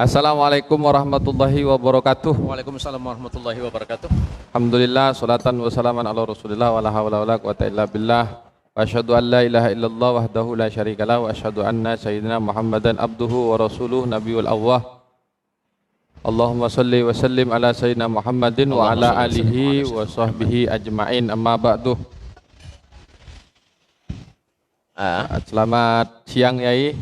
Assalamualaikum warahmatullahi wabarakatuh. Waalaikumsalam warahmatullahi wabarakatuh. Alhamdulillah, salatan wa salaman ala rasulillah wa la hawla wa la quwata illa billah. Wa asyhadu an la ilaha illallah wahdahu la syarikalah wa asyhadu anna sayyidina Muhammadan abduhu wa rasuluh nabiyul awwah. Allahumma salli wa sallim ala sayyidina Muhammadin wa ala alihi wa sahbihi ajma'in, amma ba'du. Selamat siang Yai.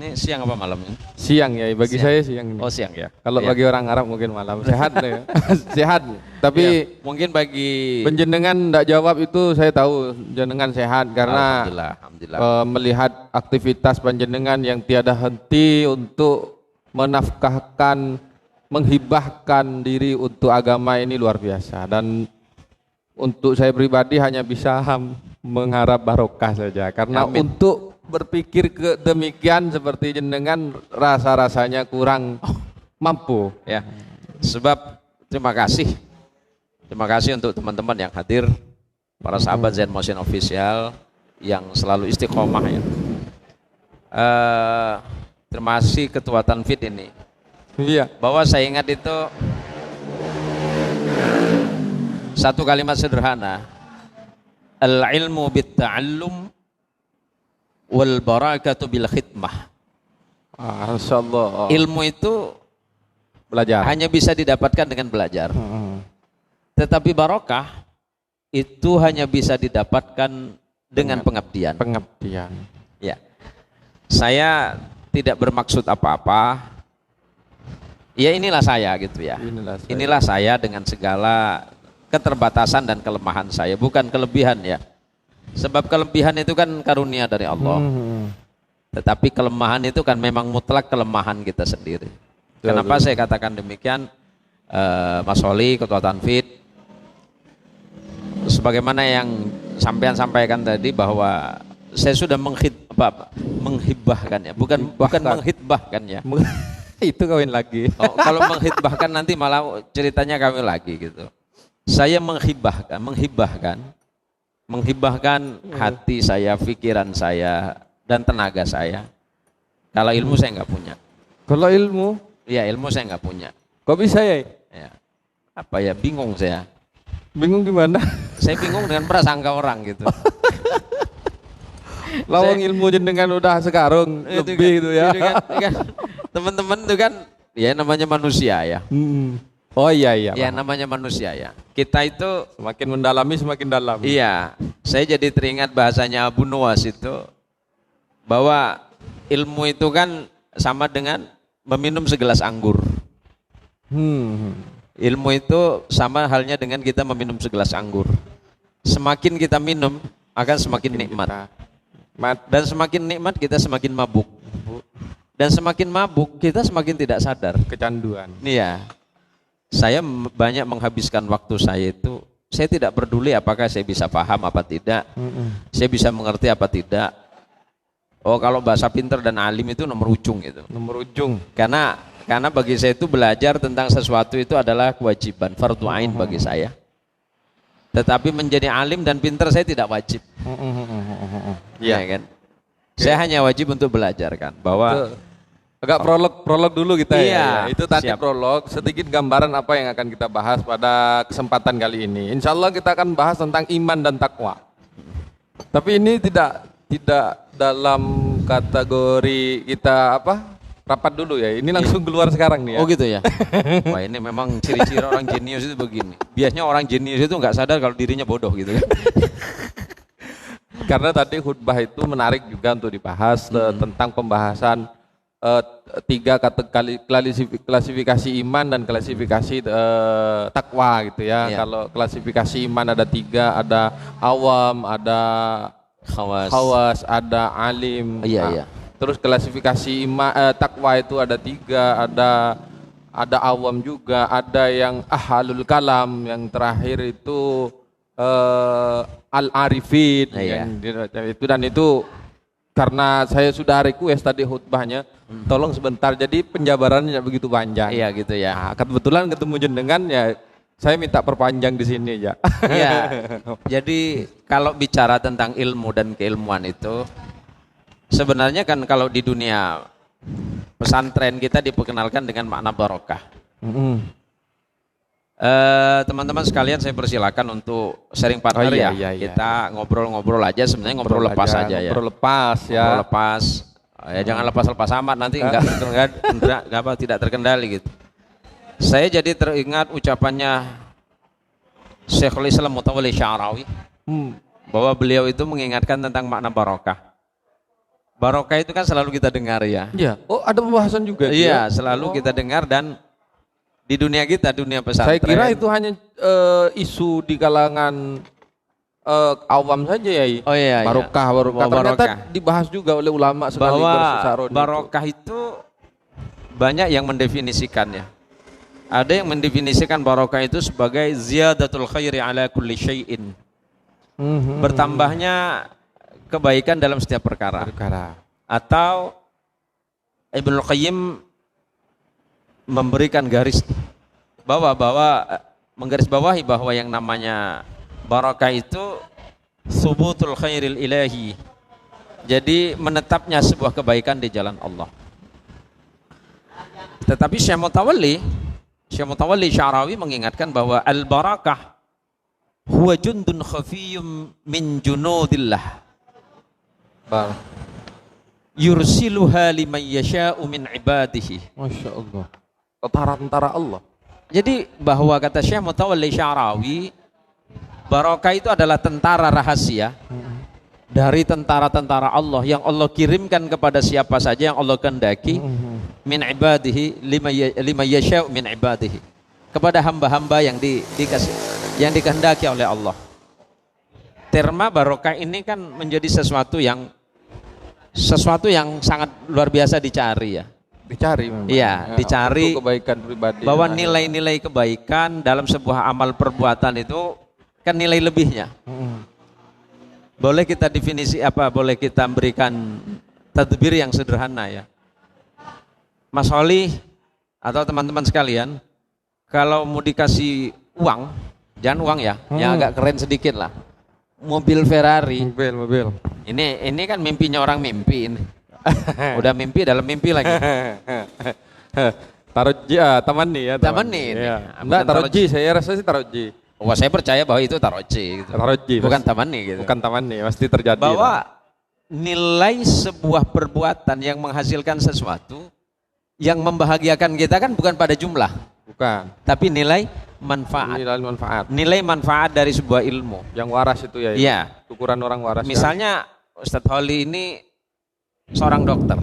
Ini siang apa malam ini? Siang Yai, bagi Siang. saya siang ini. Oh siang ya. Kalau Ya. bagi orang Arab mungkin malam. Sehat ya. Sehat. Tapi Ya, mungkin bagi penjenengan tidak jawab itu saya tahu jenengan sehat karena Alhamdulillah. melihat aktivitas panjenengan yang tiada henti untuk menafkahkan, menghibahkan diri untuk agama ini luar biasa, dan untuk saya pribadi hanya bisa mengharap barokah saja karena Amin. untuk berpikir ke demikian seperti jenengan rasa-rasanya kurang mampu. Ya. Sebab terima kasih untuk teman-teman yang hadir, para sahabat Zen Motion Official yang selalu istiqomah ya. Terima kasih Ketua Tanfid ini. Iya. Bahwa saya ingat itu satu kalimat sederhana, al-ilmu bit-ta'allum wal barakatu bil khidmah. Insyaallah. Ilmu itu Belajar. hanya bisa didapatkan dengan belajar. Tetapi barokah itu hanya bisa didapatkan dengan pengabdian. Pengabdian. Ya. Saya tidak bermaksud apa-apa. Ya inilah saya gitu ya. Inilah saya dengan segala keterbatasan dan kelemahan saya, bukan kelebihan ya. Sebab kelebihan itu kan karunia dari Allah. Tetapi kelemahan itu kan memang mutlak kelemahan kita sendiri. Kenapa saya katakan demikian? Mas Oli, Ketua Tanfid, sebagaimana yang sampean sampaikan tadi bahwa saya sudah menghibahkan ya, bukan menghitbahkan ya. Itu kawin lagi. Oh, kalau menghitbahkan nanti malah ceritanya kami lagi gitu. Saya menghibahkan hati saya, pikiran saya, dan tenaga saya. Kalau ilmu saya nggak punya. Kalau ilmu, Iya, ilmu saya nggak punya. kok bisa ya? Ya. Apa ya, bingung saya. Bingung gimana? Saya bingung dengan prasangka orang gitu. Lawang ilmu jenengan udah sekarang Itu lebih itu ya. kan, teman-teman itu kan, ya namanya manusia ya. Oh iya iya. Ya namanya manusia ya. Kita itu, Semakin mendalami semakin dalam. iya. Saya jadi teringat bahasanya Abu Nuwas itu, bahwa ilmu itu kan sama dengan meminum segelas anggur. Ilmu itu sama halnya dengan kita meminum segelas anggur. Semakin kita minum akan semakin nikmat. Dan semakin nikmat kita semakin mabuk. Dan semakin mabuk kita semakin tidak sadar. Kecanduan. Iya. Saya banyak menghabiskan waktu saya itu, saya tidak peduli apakah saya bisa paham apa tidak. Saya bisa mengerti apa tidak. Oh, kalau bahasa pinter dan alim itu nomor ujung itu. Nomor ujung. Karena bagi saya itu belajar tentang sesuatu itu adalah kewajiban, fardhu ain bagi saya. Tetapi menjadi alim dan pinter saya tidak wajib. Iya kan? Saya hanya wajib untuk belajar kan, bahwa agak prolog dulu kita Iya, ya. Itu tadi siap. prolog, sedikit gambaran apa yang akan kita bahas pada kesempatan kali ini. Insya Allah kita akan bahas tentang iman dan takwa. Tapi ini tidak dalam kategori kita rapat dulu ya. Ini langsung keluar sekarang nih ya. oh gitu ya. Wah, ini memang ciri-ciri orang jenius itu begini. Biasanya orang jenius itu nggak sadar kalau dirinya bodoh gitu kan. Karena tadi khutbah itu menarik juga untuk dibahas tentang pembahasan tiga klasifikasi iman dan klasifikasi takwa gitu ya. Iya. Kalau klasifikasi iman ada tiga, ada awam, ada khawas, ada alim. Iya. Terus klasifikasi takwa itu ada tiga, ada awam juga, ada yang ahlul kalam, yang terakhir itu al-arifin. Iya. Itu dan itu karena saya sudah request tadi khutbahnya, tolong sebentar, jadi penjabarannya tidak begitu panjang. Iya gitu ya. Nah, kebetulan ketemu jenengan ya, saya minta perpanjang di sini ya. Iya. Jadi kalau bicara tentang ilmu dan keilmuan itu, sebenarnya kan kalau di dunia pesantren kita diperkenalkan dengan makna barokah. Teman-teman sekalian, saya persilakan untuk sharing partner ya. Kita ngobrol-ngobrol aja, sebenarnya ngobrol lepas aja ya. Ngobrol lepas ya. Ngobrol lepas. Ya jangan lepas-lepas amat, nanti tidak terkendali gitu. Saya jadi teringat ucapannya Syekhul Islam Mutawalli Sya'rawi bahwa beliau itu mengingatkan tentang makna barokah. Barokah itu kan selalu kita dengar ya. Iya. Oh, ada pembahasan juga. Iya, selalu kita dengar, dan di dunia kita, dunia pesantren. Saya kira itu hanya isu di kalangan awam saja ya. Oh iya. Barokah. Ternyata dibahas juga oleh ulama sekali bahwa barokah itu banyak yang mendefinisikannya. Ada yang mendefinisikan barokah itu sebagai ziyadatul khairi ala kulli syai'in. Bertambahnya kebaikan dalam setiap perkara. Atau Ibnu Qayyim memberikan garis menggarisbawahi bahwa yang namanya barokah itu subutul khairil ilahi. Jadi menetapnya sebuah kebaikan di jalan Allah. Tetapi Syekh Mutawalli Sya'rawi mengingatkan bahwa al-barakah huwa jundun khafiyyum min junudillah. Yursiluha liman yasha'u min ibadihi. Masya Allah. Tentara Allah. Jadi bahwa kata Syekh Mutawalli Sya'rawi, barakah itu adalah tentara rahasia dari tentara-tentara Allah yang Allah kirimkan kepada siapa saja yang Allah kehendaki, min ibadihi lima yasha'u min ibadihi, kepada hamba-hamba yang dikehendaki oleh Allah. Terma barokah ini kan menjadi sesuatu yang sangat luar biasa dicari ya. Dicari memang. Iya, dicari kebaikan pribadi. Bahwa nilai-nilai kebaikan dalam sebuah amal perbuatan itu kan nilai lebihnya. Boleh kita boleh kita berikan tadbir yang sederhana ya. Mas Holly atau teman-teman sekalian, kalau mau dikasih uang, jangan uang ya, yang agak keren sedikit lah. Mobil Ferrari. Mobil. Ini kan mimpinya orang mimpi ini. Udah mimpi dalam mimpi lagi. Taroji taman nih ya. Taman nih. Ya. Enggak taroji, saya rasa sih taroji. Wah, saya percaya bahwa itu taroji gitu. Taroji. Bukan taman nih gitu. Bukan taman nih, pasti terjadi. Bahwa nilai sebuah perbuatan yang menghasilkan sesuatu yang membahagiakan kita kan bukan pada jumlah. Bukan. Tapi nilai manfaat. Nilai manfaat dari sebuah ilmu. Yang waras itu ya. Iya. Ukuran orang waras. Misalnya Ustadz Holly ini seorang dokter.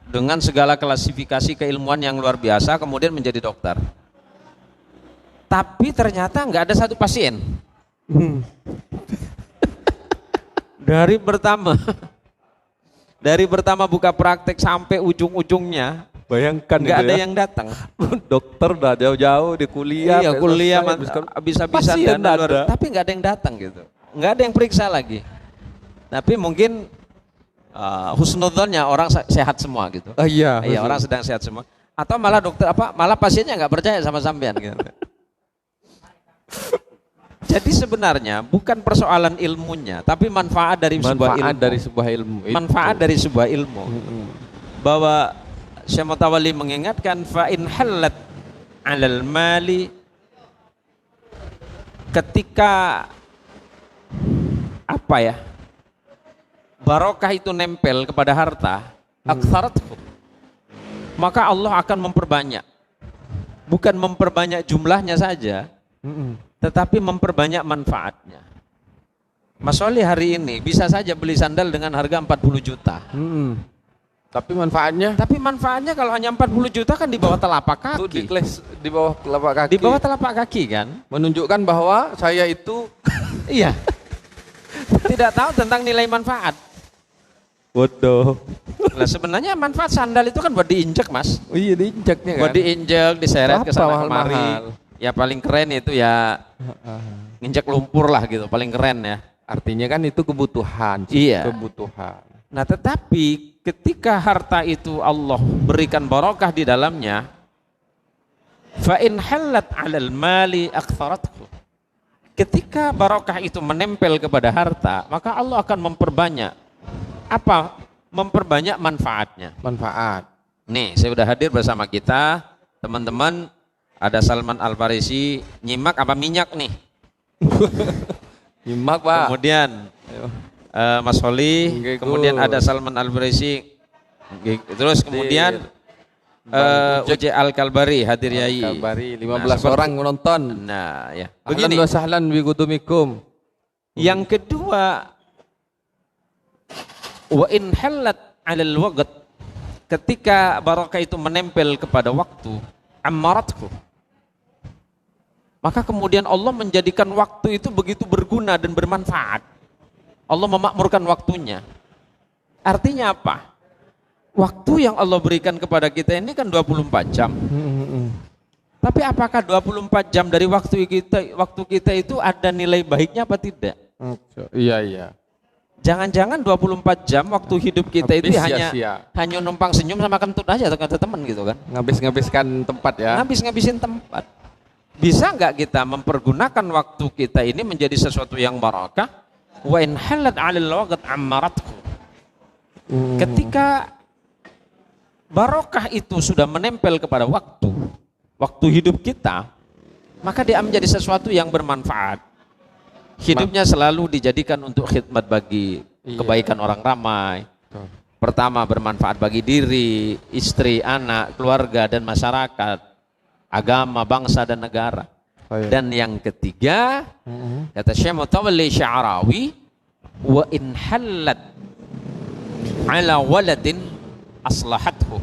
Dengan segala klasifikasi keilmuan yang luar biasa, kemudian menjadi dokter. Tapi ternyata nggak ada satu pasien. Dari pertama buka praktek sampai ujung-ujungnya, bayangkan nggak ada yang datang. Dokter udah jauh-jauh di kuliah. Iya, kuliah bisa-bisa tapi nggak ada yang datang gitu. Nggak ada yang periksa lagi. Tapi mungkin husnudzonnya orang sehat semua gitu. Iya, orang sedang sehat semua. Atau malah malah pasiennya nggak percaya sama sampean gitu. Jadi sebenarnya bukan persoalan ilmunya, tapi manfaat dari sebuah ilmu. Manfaat dari sebuah ilmu. Bahwa Syekh Mutawalli mengingatkan fa in halat 'alal mali, ketika barokah itu nempel kepada harta, aktsarathu, maka Allah akan memperbanyak. Bukan memperbanyak jumlahnya saja, tetapi memperbanyak manfaatnya. Mas Oli hari ini bisa saja beli sandal dengan harga 40 juta. Tapi manfaatnya kalau hanya 40 juta kan di bawah telapak kaki. Di bawah telapak kaki. Di bawah telapak kaki kan? Menunjukkan bahwa saya itu iya. Tidak tahu tentang nilai manfaat. Bodoh. Nah, sebenarnya manfaat sandal itu kan buat diinjek, Mas. Oh iya, diinjeknya kan. Buat diinjek, diseret ke sana kemari. Ya paling keren itu ya nginjek lumpur lah gitu, paling keren ya. Artinya kan itu kebutuhan. Iya. Kebutuhan. Nah, tetapi ketika harta itu Allah berikan barokah di dalamnya, fa in halat 'alal mali aktsarathu. Ketika barokah itu menempel kepada harta, maka Allah akan memperbanyak memperbanyak manfaatnya. Manfaat. Nih, saya udah hadir bersama kita, teman-teman. Ada Salman Al-Farisi, nyimak apa minyak nih? Nyimak, Pak. Kemudian Mas Holi, kemudian ada Salman Al-Farisi, terus kemudian Uji Al-Kalbari hadir yai. Al-Kalbari 15 orang menonton. Nah, ya. Begini. Ahlan wa sahlan bi qudumikum. Yang kedua, wa in halat 'alal waqt, ketika barokah itu menempel kepada waktu, ammaratku, maka kemudian Allah menjadikan waktu itu begitu berguna dan bermanfaat. Allah memakmurkan waktunya. Artinya apa? Waktu yang Allah berikan kepada kita ini kan 24 jam. Tapi apakah 24 jam dari waktu kita itu ada nilai baiknya apa tidak? Iya. Jangan-jangan 24 jam waktu hidup kita habis itu sia-sia. hanya numpang senyum sama kentut aja atau kata teman gitu kan. Ngabis-ngabiskan tempat ya. Ngabis-ngabisin tempat. Bisa nggak kita mempergunakan waktu kita ini menjadi sesuatu yang barakah? Wa in halat 'alal waqt ammarathu. Ketika barokah itu sudah menempel kepada waktu hidup kita, maka dia menjadi sesuatu yang bermanfaat. Hidupnya selalu dijadikan untuk khidmat bagi kebaikan orang ramai. Pertama, bermanfaat bagi diri, istri, anak, keluarga, dan masyarakat, agama, bangsa, dan negara. Dan yang ketiga, kata Syekh Mutawalli Sya'rawi, wa in hallat 'ala waladin aslahathu.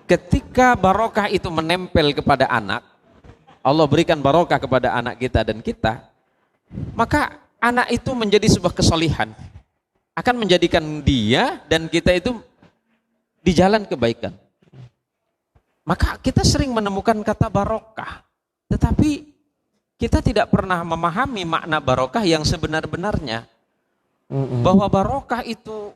Ketika barokah itu menempel kepada anak, Allah berikan barokah kepada anak kita dan kita, maka anak itu menjadi sebuah kesolihan, akan menjadikan dia dan kita itu di jalan kebaikan. Maka kita sering menemukan kata barokah, tetapi kita tidak pernah memahami makna barokah yang sebenar-benarnya. Bahwa barokah itu,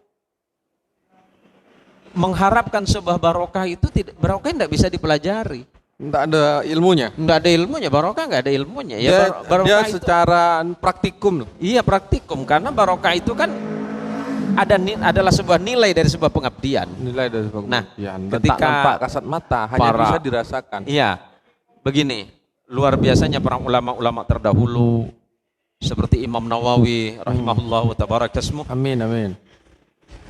mengharapkan sebuah barokah itu barokah tidak bisa dipelajari. Tidak ada ilmunya. Tidak ada ilmunya, barokah nggak ada ilmunya. Barokah dia secara praktikum. Iya, praktikum, karena barokah itu kan adalah sebuah nilai dari sebuah pengabdian. Nilai dari sebuah pengabdian. Ketika nampak kasat mata, hanya bisa dirasakan. Iya, begini, luar biasanya para ulama-ulama terdahulu seperti Imam Nawawi rahimahullah wa tabarak tasmuh. Amin.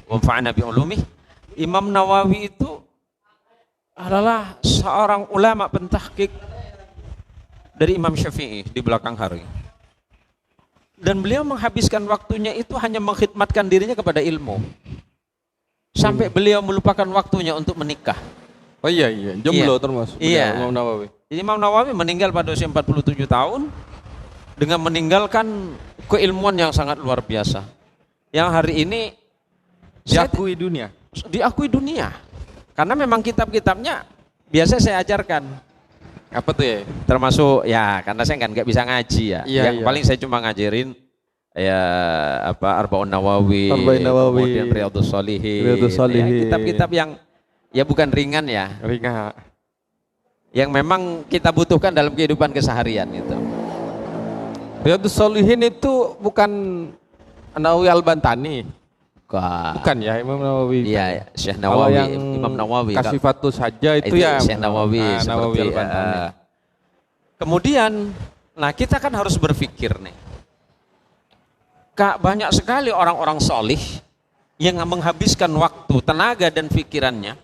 Wa fa'ana bi ulumih. Imam Nawawi itu adalah seorang ulama pentahqiq dari Imam Syafi'i di belakang hari. Dan beliau menghabiskan waktunya itu hanya mengkhidmatkan dirinya kepada ilmu. Sampai beliau melupakan waktunya untuk menikah. Oh iya, jomblo termasuk. Iya. Imam Nawawi. Imam Nawawi meninggal pada usia 47 tahun dengan meninggalkan keilmuan yang sangat luar biasa. Yang hari ini diakui dunia. Diakui dunia. Karena memang kitab-kitabnya biasa saya ajarkan. Apa tuh ya? Termasuk ya, karena saya kan nggak bisa ngaji ya. Yang paling saya cuma ngajarin ya Arba'un Nawawi, kemudian Riyadhus Shalihin. Ya, kitab-kitab yang ya bukan ringan ya. Ringan. Yang memang kita butuhkan dalam kehidupan keseharian itu. Riyadhus Shalihin itu bukan Nawawi Al-Bantani. Bukan ya, Imam Nawawi. Iya, Syekh Nawawi, Imam Nawawi. Kasifatus saja itu ya Syekh Nawawi, Nawawi kemudian, nah kita kan harus berpikir nih. Banyak sekali orang-orang solih yang menghabiskan waktu, tenaga dan pikirannya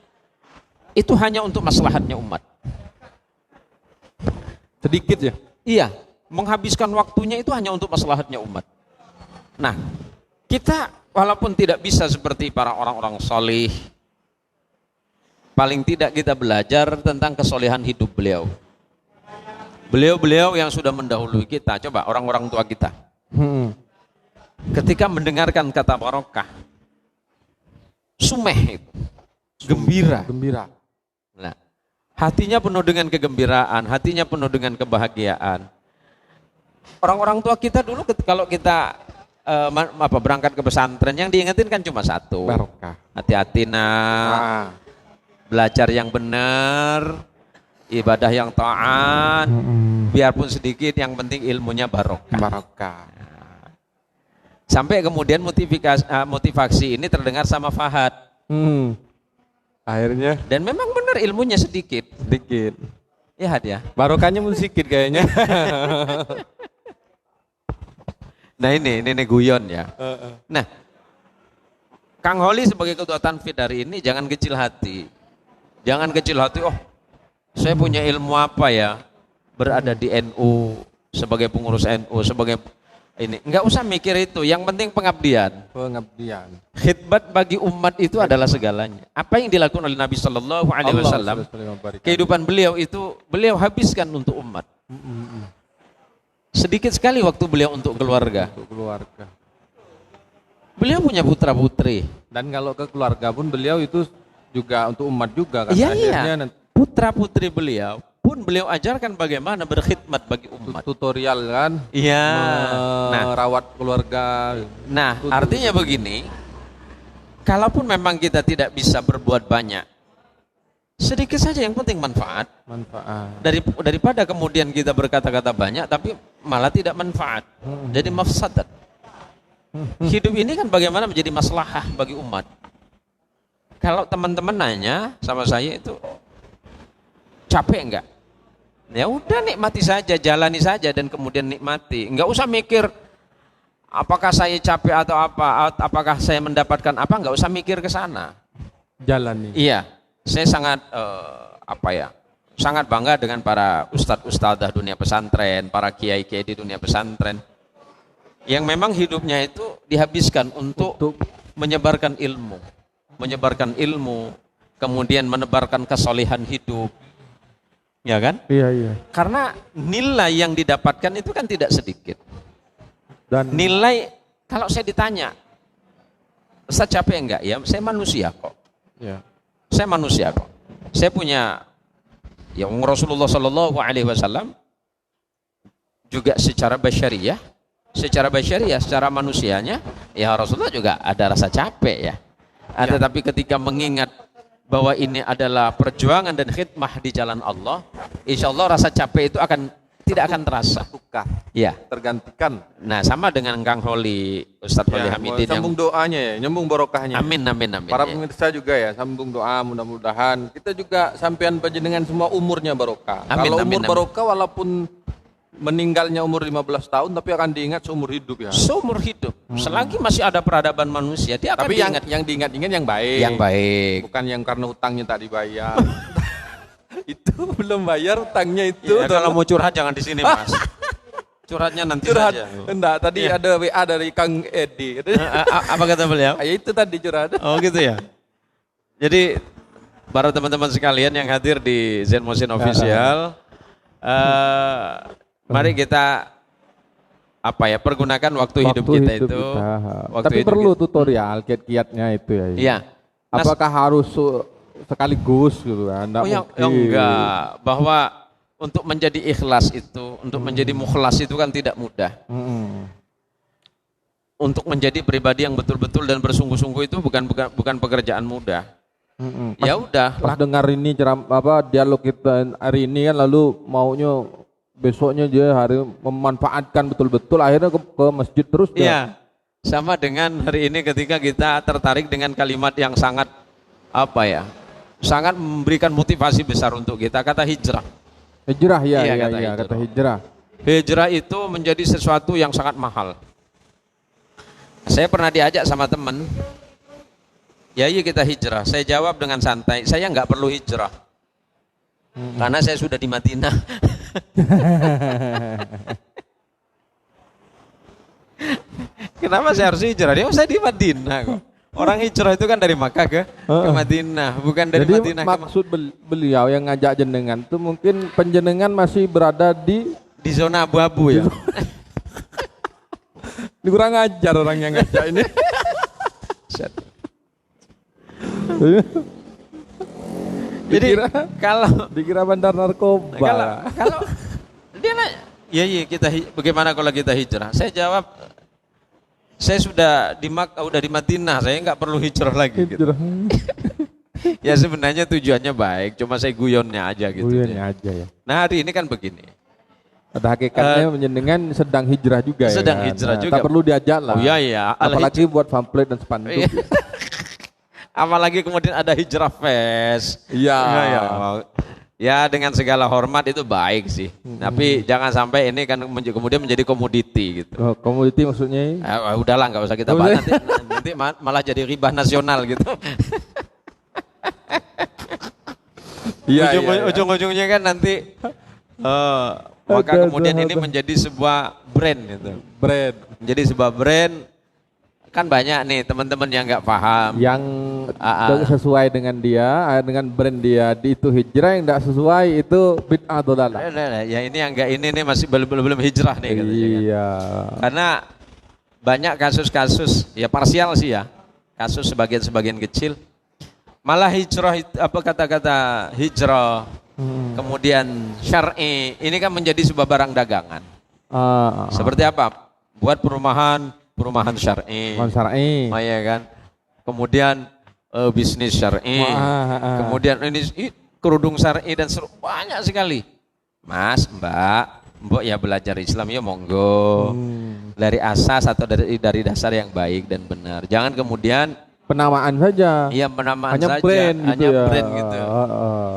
itu hanya untuk maslahatnya umat. Sedikit ya? Iya, menghabiskan waktunya itu hanya untuk maslahatnya umat. Nah, kita walaupun tidak bisa seperti para orang-orang solih, paling tidak kita belajar tentang kesolehan hidup beliau. Beliau-beliau yang sudah mendahului kita, coba orang-orang tua kita. Ketika mendengarkan kata barokah, sumeh itu, gembira. Nah, hatinya penuh dengan kegembiraan, hatinya penuh dengan kebahagiaan. Orang-orang tua kita dulu kalau kita berangkat ke pesantren yang diingetin kan cuma satu, barokah. Hati-hati belajar yang benar, ibadah yang taat, biarpun sedikit yang penting ilmunya barokah. Sampai kemudian motivasi ini terdengar sama Fahad. Akhirnya. Dan memang benar ilmunya sedikit. Sedikit. Ya Had ya. Barokahnya sedikit kayaknya. Nah ini guyon ya. Nah, Kang Holi sebagai ketua Tanfid hari ini jangan kecil hati. Jangan kecil hati, oh saya punya ilmu apa ya, berada di NU, sebagai pengurus NU, sebagai ini. Enggak usah mikir itu, yang penting pengabdian. Pengabdian. Khidmat bagi umat itu adalah segalanya. Apa yang dilakukan oleh Nabi Shallallahu Alaihi Wasallam, kehidupan beliau itu beliau habiskan untuk umat. Sedikit sekali waktu beliau untuk keluarga. Beliau punya putra putri. Dan kalau ke keluarga pun beliau itu juga untuk umat juga kan. Iya. Putra putri beliau pun beliau ajarkan bagaimana berkhidmat bagi umat. Tutorial kan. Iya. Merawat keluarga. Nah, artinya begini. Kalaupun memang kita tidak bisa berbuat banyak, sedikit saja yang penting manfaat. Daripada kemudian kita berkata-kata banyak tapi malah tidak manfaat. Jadi mafsadat. Hidup ini kan bagaimana menjadi maslahah bagi umat. Kalau teman-teman nanya sama saya itu capek enggak? Ya udah nikmati saja, jalani saja dan kemudian nikmati. Enggak usah mikir apakah saya capek atau apa, apakah saya mendapatkan apa, enggak usah mikir ke sana. Jalani. Iya, saya sangat sangat bangga dengan para ustadz-ustadzah dunia pesantren, para kiai-kiai di dunia pesantren yang memang hidupnya itu dihabiskan untuk menyebarkan ilmu, kemudian menebarkan kesolehan hidup. Ya kan? Iya. Karena nilai yang didapatkan itu kan tidak sedikit. Dan nilai, kalau saya ditanya, Ustaz capek enggak? Ya, saya manusia kok. Ya. Saya manusia kok. Saya punya, yang Rasulullah Shallallahu Alaihi Wasallam juga secara basyariyah, secara manusianya, ya Rasulullah juga ada rasa capek ya. Tetapi ketika mengingat bahwa ini adalah perjuangan dan khidmah di jalan Allah, insya Allah rasa capek itu tidak akan terasa. Ya. Tergantikan. Nah, sama dengan Kang Holi, Ustadz Holi Hamidin. Sambung doanya ya, nyambung barokahnya. Amin. Para pemirsa juga ya, sambung doa mudah-mudahan. Kita juga sampean panjenengan semua umurnya barokah. Kalau umur barokah walaupun meninggalnya umur 15 tahun tapi akan diingat seumur hidup ya. Seumur hidup. Selagi masih ada peradaban manusia, dia akan diingat. Yang diingat-ingat yang baik. Yang baik. Bukan yang karena utangnya tak dibayar. Itu belum bayar utangnya itu. Ya, kalau mau curhat jangan di sini, Mas. Curhatnya nanti saja. Enggak, tadi ada WA dari Kang Edi. Apa kata beliau? Ya itu tadi curhat. Oh gitu ya. Jadi para teman-teman sekalian yang hadir di Zen Motion Official, mari kita pergunakan waktu hidup kita itu. Tapi perlu tutorial kiat-kiatnya itu ya. Iya. Apakah harus sekaligus gitu? Enggak. Bahwa untuk menjadi ikhlas itu, untuk menjadi mukhlas itu kan tidak mudah. Untuk menjadi pribadi yang betul-betul dan bersungguh-sungguh itu bukan pekerjaan mudah. Ya udah. Pas dengar ini dialog kita hari ini kan, lalu maunya besoknya dia hari memanfaatkan betul-betul, akhirnya ke masjid terus. Iya. Sama dengan hari ini ketika kita tertarik dengan kalimat yang sangat sangat memberikan motivasi besar untuk kita, kata hijrah. Hijrah kata hijrah. Hijrah itu menjadi sesuatu yang sangat mahal. Saya pernah diajak sama teman, ya kita hijrah. Saya jawab dengan santai, saya nggak perlu hijrah. Karena saya sudah di Madinah. Kenapa saya harus hijrah? Saya di Madinah kok. Orang hijrah itu kan dari Makkah ke Madinah, bukan dari Madinah ke Makkah. Maksud beliau yang ngajak jenengan itu mungkin penjenengan masih berada di zona abu-abu ya. Kurang ajar orang yang ngajak ini. Jadi kalau dikira bandar narkoba. Kalau dia nanya, kita bagaimana kalau kita hijrah? Saya jawab, saya sudah di Madinah, saya nggak perlu hijrah lagi. Gitu. Ya sebenarnya tujuannya baik, cuma saya guyonnya aja gitu. Guyonnya aja ya. Nah hari ini kan begini, Pada hakikatnya menjenengan sedang hijrah juga ya. Sedang hijrah juga. Tak perlu diajak lah. Oh iya. Apalagi buat pamflet dan spanduk. Iya. Apalagi kemudian ada hijrah fest. Iya. Ya dengan segala hormat itu baik sih. Tapi jangan sampai ini kan kemudian menjadi komoditi gitu. Oh, komoditi maksudnya? Udahlah nggak usah kita bahas nanti malah jadi ribah nasional gitu. Ujung-ujungnya kan nanti maka kemudian ini menjadi sebuah brand gitu. Menjadi sebuah brand. Kan banyak nih teman-teman yang nggak paham. Yang sesuai dengan dia, dengan brand dia, itu hijrah, yang nggak sesuai itu bid'ah dhalalah. Ya ini yang nggak ini nih masih belum hijrah nih katanya. Iya. Karena banyak kasus-kasus, ya parsial sih ya. Kasus sebagian kecil. Malah hijrah, apa kata-kata hijrah, kemudian syar'i, ini kan menjadi sebuah barang dagangan. Seperti apa? Buat perumahan syar'i. Ya kan. Kemudian bisnis syar'i. Kemudian ini kerudung syar'i dan banyak sekali. Mas, Mbak ya belajar Islam ya monggo. Dari asas atau dari dasar yang baik dan benar. Jangan kemudian penamaan saja. Iya, penamaan hanya saja. Brand hanya gitu ya. brand gitu.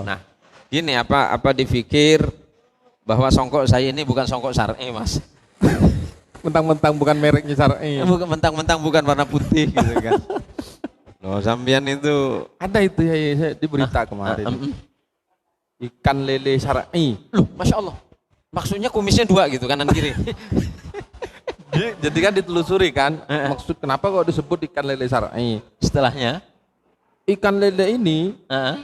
Nah, gini apa dipikir bahwa songkok saya ini bukan songkok syar'i, Mas. Mentang-mentang bukan mereknya syar'i. Mentang-mentang bukan warna putih gitu kan. Loh, sampean itu ada itu ya, saya di berita kemarin. Ikan lele syar'i. Loh, Masya Allah. Maksudnya kumisnya 2 gitu kanan kiri. Jadi kan ditelusuri kan, maksud kenapa kok disebut ikan lele syar'i? Setelahnya ikan lele ini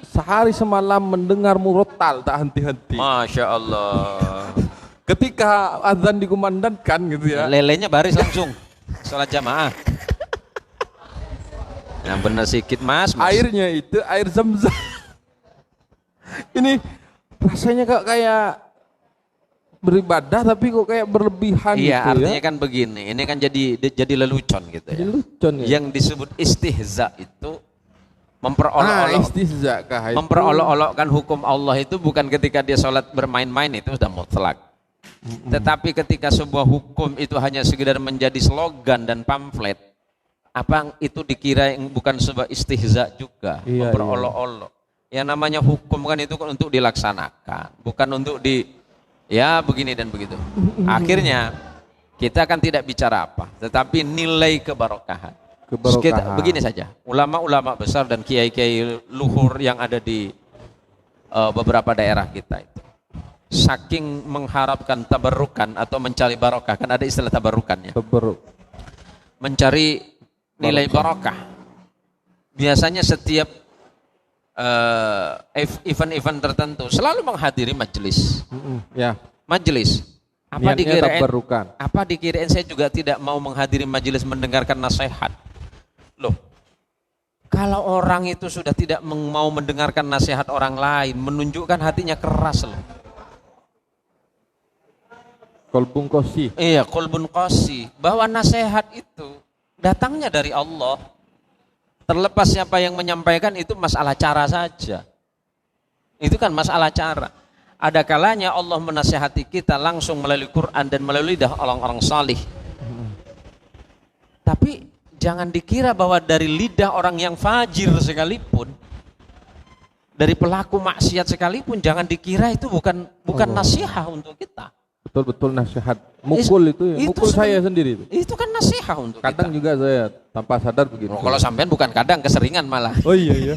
sehari semalam mendengar murotal tak henti-henti. Masya Allah. Ketika azan dikumandangkan gitu ya. Lelenya baris langsung sholat jamaah. Yang benar sedikit mas. Airnya itu air zam-zam. Ini rasanya kok kayak beribadah tapi kok kayak berlebihan gitu ya. Iya, artinya kan begini. Ini kan jadi lelucon gitu ya. Lelucon ya. Yang disebut istihza itu memperolok-olokkan hukum Allah itu bukan ketika dia sholat bermain-main, itu sudah mutlak. Tetapi ketika sebuah hukum itu hanya sekedar menjadi slogan dan pamflet, apa itu dikira yang bukan sebuah istihza juga, memperolok-olok. Yang namanya hukum kan itu untuk dilaksanakan, bukan untuk ya begini dan begitu. Akhirnya kita kan tidak bicara apa, tetapi nilai kebarokahan. Begini saja, ulama-ulama besar dan kiai-kiai luhur yang ada di beberapa daerah kita itu, saking mengharapkan tabarukan atau mencari barokah, kan ada istilah tabarukannya. Mencari nilai barokah. Biasanya setiap event-event tertentu selalu menghadiri majelis. Majelis. Apa dikirain saya juga tidak mau menghadiri majelis mendengarkan nasihat. Loh, kalau orang itu sudah tidak mau mendengarkan nasihat orang lain, menunjukkan hatinya keras loh. Kolbun qasi. Iya, kolbun qasi. Bahwa nasihat itu datangnya dari Allah. Terlepas siapa yang menyampaikan itu masalah cara saja. Itu kan masalah cara. Ada kalanya Allah menasihati kita langsung melalui Quran dan melalui lidah orang-orang salih. Tapi jangan dikira bahwa dari lidah orang yang fajir sekalipun, dari pelaku maksiat sekalipun, jangan dikira itu bukan nasihat untuk kita. Betul-betul nasihat. Mukul itu ya. Mukul saya sendiri itu. Itu kan nasihat untuk kadang kita. Juga saya tanpa sadar begitu. Kalau sampean bukan kadang, keseringan malah. Oh iya.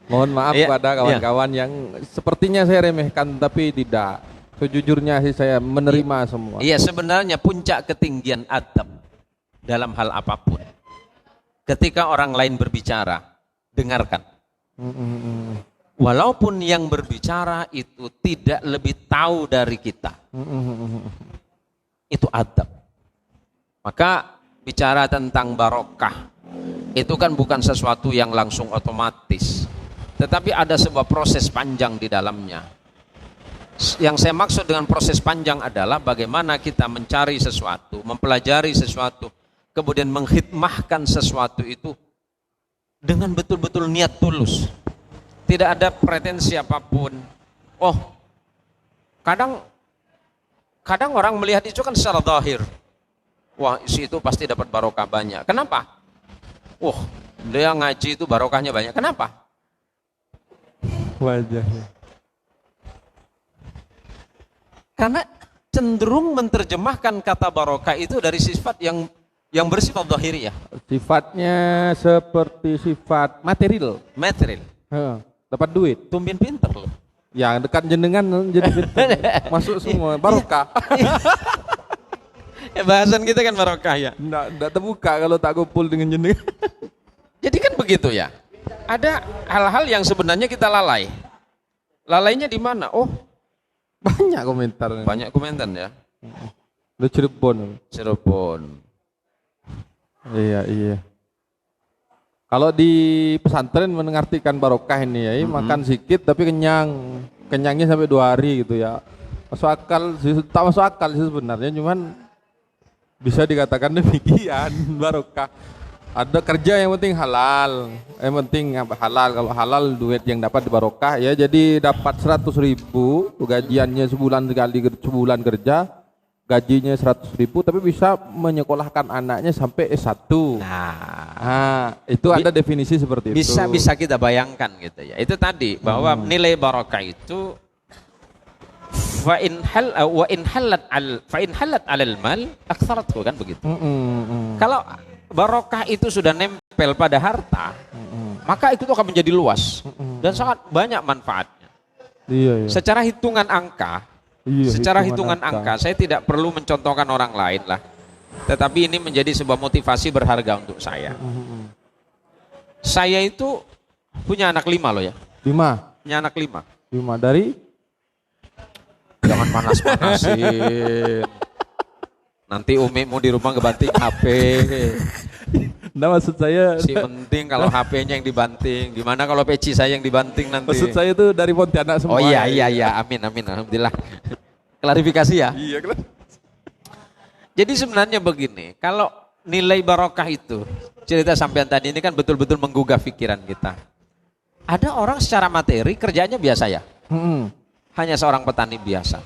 Mohon maaf pada kawan-kawan yang sepertinya saya remehkan, tapi tidak. Sejujurnya sih saya menerima semua. Iya, sebenarnya puncak ketinggian adab dalam hal apapun. Ketika orang lain berbicara, dengarkan. Walaupun yang berbicara itu tidak lebih tahu dari kita. Itu adab. Maka bicara tentang barokah itu kan bukan sesuatu yang langsung otomatis, tetapi ada sebuah proses panjang di dalamnya. Yang saya maksud dengan proses panjang adalah bagaimana kita mencari sesuatu, mempelajari sesuatu, kemudian menghidmahkan sesuatu itu dengan betul-betul niat tulus. Tidak ada pretensi apapun. Oh, kadang orang melihat itu kan secara zahir. Wah, isi itu pasti dapat barokah banyak. Kenapa? Wah, dia ngaji itu barokahnya banyak. Kenapa? Wajahnya. Karena cenderung menerjemahkan kata barokah itu dari sifat yang bersifat zahiriyah. Sifatnya seperti sifat material. Material. Dapat duit. Tumben pinter loh. Yang dekat jenengan jadi pinter. Masuk semua barokah. Bahasan kita kan barokah ya. Nggak terbuka kalau tak kumpul dengan jenengan. Jadi kan begitu ya. Ada hal-hal yang sebenarnya kita lalai. Lalainya di mana? Oh, Banyak komentar. banyak komentar ya. Lu Cirebon. Cirebon. Iya. Kalau di pesantren mengartikan barokah ini ya, makan sedikit tapi kenyang. Kenyangnya sampai 2 hari gitu ya. Masuk akal sih, tak masuk akal sih sebenarnya, cuman bisa dikatakan demikian barokah. Ada kerja yang penting halal, yang penting halal. Kalau halal duit yang dapat di barokah ya, jadi dapat 100.000 gajiannya sebulan kerja, gajinya 100.000 tapi bisa menyekolahkan anaknya sampai S1. Nah, itu ada definisi seperti itu. Bisa kita bayangkan gitu ya. Itu tadi bahwa nilai barokah itu fa in halat alal mal aktsarathu kan begitu. Kalau barokah itu sudah nempel pada harta, maka itu akan menjadi luas dan sangat banyak manfaatnya. Iya. Secara hitungan angka, saya tidak perlu mencontohkan orang lain lah. Tetapi ini menjadi sebuah motivasi berharga untuk saya. Saya itu punya anak 5 loh ya. 5. Punya anak 5. 5 dari? Jangan panas-panasin. Nanti umimu di rumah ngebanting HP. Nah, maksud saya Si penting kalau HP-nya yang dibanting. Gimana kalau peci saya yang dibanting nanti? maksud saya itu dari Pontianak semua. Oh iya. Amin. Alhamdulillah. Klarifikasi ya. Iya kan? Jadi sebenarnya begini, kalau nilai barokah itu, cerita sampean tadi ini kan betul-betul menggugah pikiran kita. Ada orang secara materi kerjanya biasa ya. Hanya seorang petani biasa.